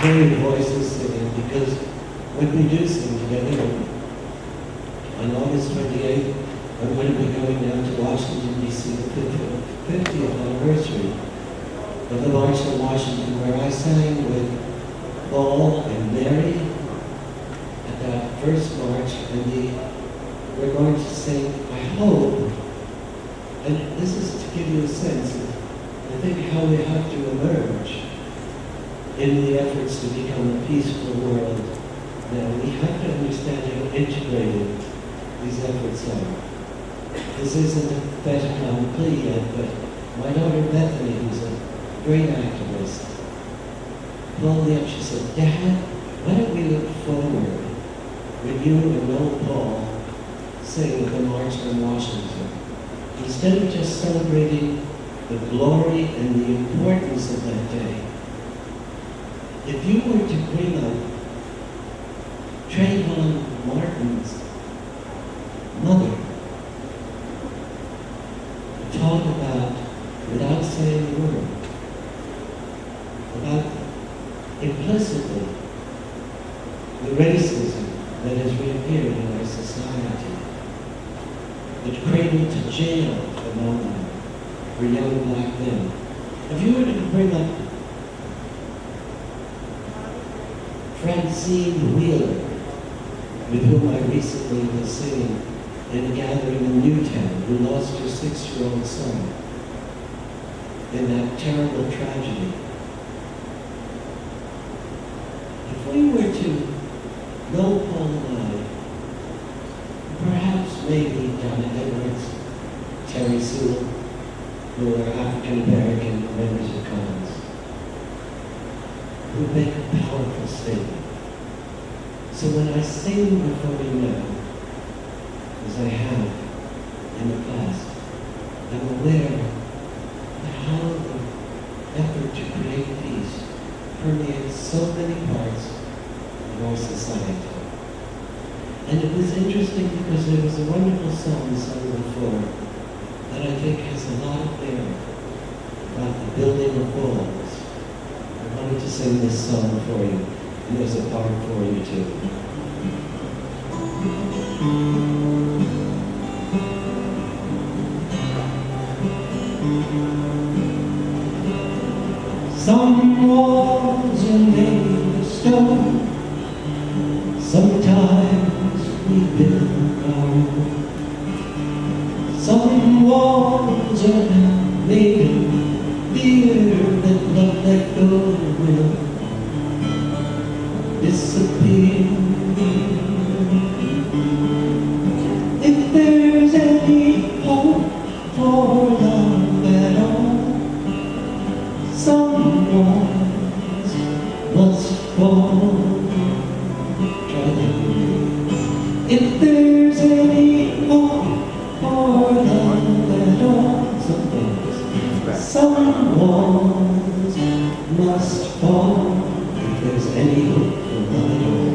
very voiceless singing, because when we do sing together, on August 28th, I'm going to be going down to Washington, D.C., the 50th anniversary of the March on Washington, where I sang with Paul and Mary at that first march, and we're going to sing, I hope, and this is to give you a sense of, I think, how we have to emerge in the efforts to become a peaceful world. Now, we have to understand how integrated these efforts are. This isn't a fait accompli yet, but my daughter Bethany, who's a great activist, called me up. She said, "Dad, why don't we look forward when you and old Paul sing the March on Washington? Instead of just celebrating the glory and the importance of that day, if you were to bring up Trayvon Martin's mother, talk about, without saying a word, about implicitly the racism that has reappeared in our society, the cradle to jail phenomenon for young black men. If you were to bring up Francine Wheeler, with whom I recently was singing in a gathering in Newtown, who lost her 6-year-old son in that terrible tragedy. If we were to know Paul and I, perhaps maybe Donna Edwards, Terry Sewell, who are African American members of Congress, would make a powerful statement. So when I sing before you now, as I have in the past, I'm aware of how the effort to create peace permeates so many parts of our society. And it was interesting because there was a wonderful song sung before that I think has a lot of bearing about the building of walls. I wanted to sing this song for you, and there's a part for you too. Some walls are made of stone, sometimes we build our own. Some walls are made of fear that love let go will disappear. If there's any hope for love at all, some walls must fall. Try that. If there's any hope for love at all, some walls must fall. If there's any hope for love at all,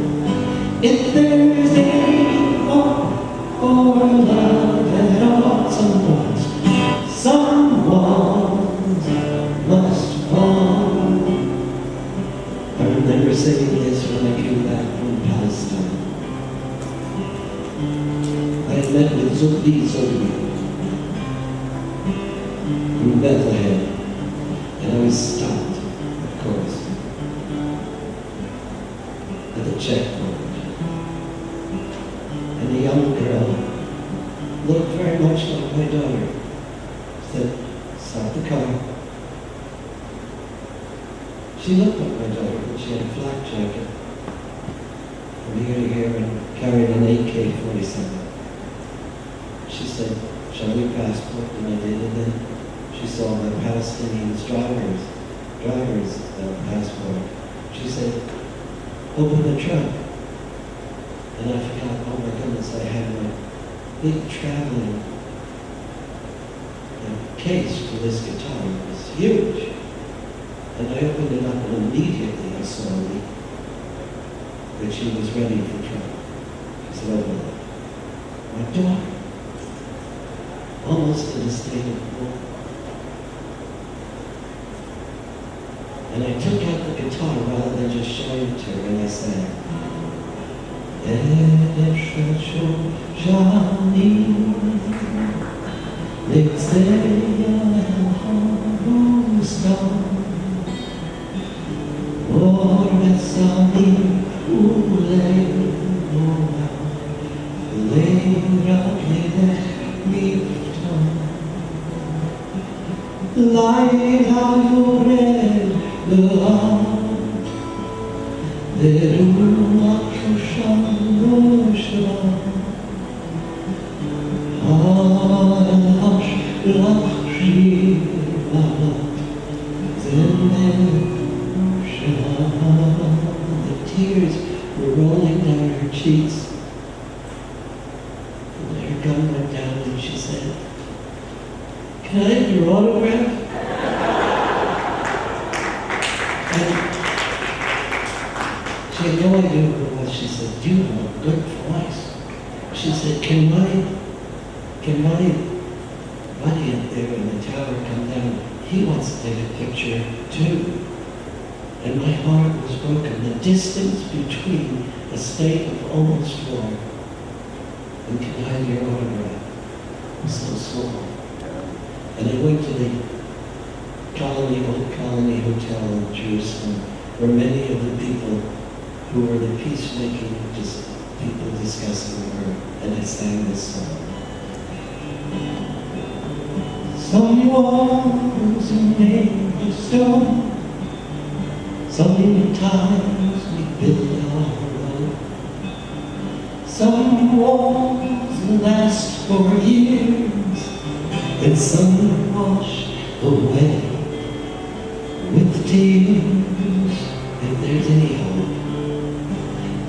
if there's any hope for love at all, some walls must fall. I remember saying this when I came back from Palestine. I had met with Pete Seeger in Bethlehem, and I was stopped, of course, at the checkpoint. And a young girl looked very much like my daughter. Said, "Stop the car." She looked like my daughter, but she had a flak jacket from ear to ear and carried an AK-47. She said, "Show me your passport," and I did, and then she saw my Palestinian driver's passport. She said, "Open the trunk." And I forgot, oh my goodness, I had my big traveling case for this guitar. It was huge. And I opened it up, and immediately I saw that she was ready for trouble. She said, "Open it." My daughter, almost in a state of war. And I took out the guitar rather than just show winter, and I sang, the tears were rolling down her cheeks. And her gun went down and she said, "Can I have your autograph?" And she had no idea what it was. She said, "You have a good voice." She said, can my buddy up there in the tower come down? He wants to take a picture too. And my heart was broken. The distance between a state of almost war and can I have your autograph was so small. And I went to the old colony hotel in Jerusalem, where many of the people who were the peacemaking people discussing were, and I sang this song. Some walls are made of stone. Sometimes we build our own. Some walls last for years, and some wash away with tears. If there's any hope,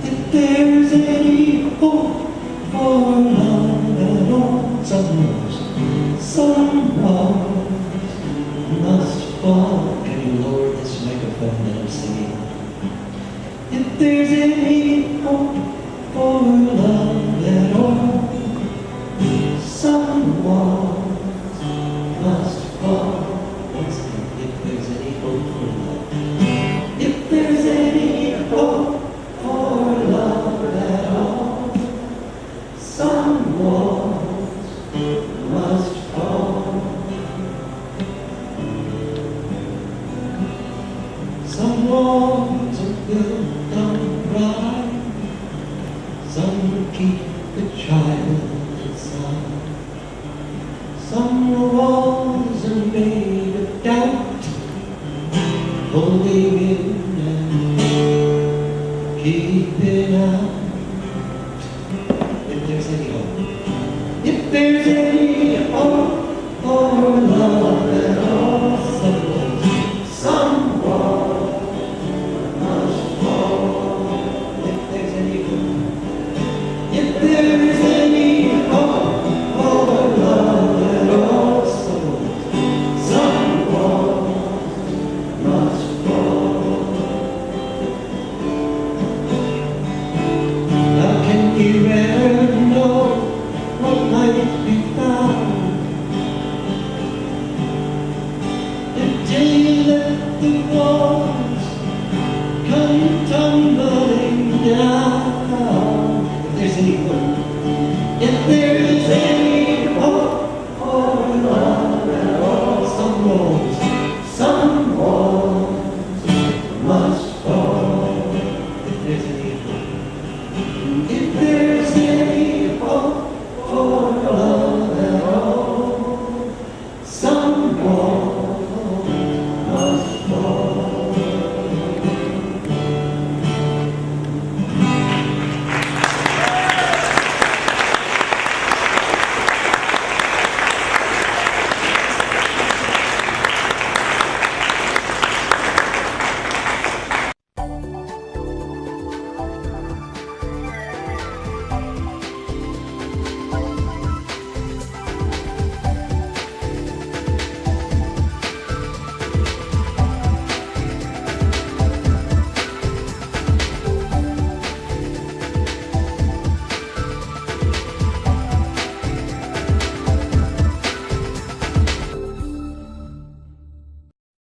if there's any hope for love at all, some walls must fall. Can you lower this microphone that I'm singing? If there's any hope for love at all, some walls must fall. Once again, if there's any hope for love. If there's any hope for love at all, some walls must fall. Some walls are built on pride. Some keep the child inside. Some walls are made of doubt, holding in and keeping out. If there's any hope, if there's any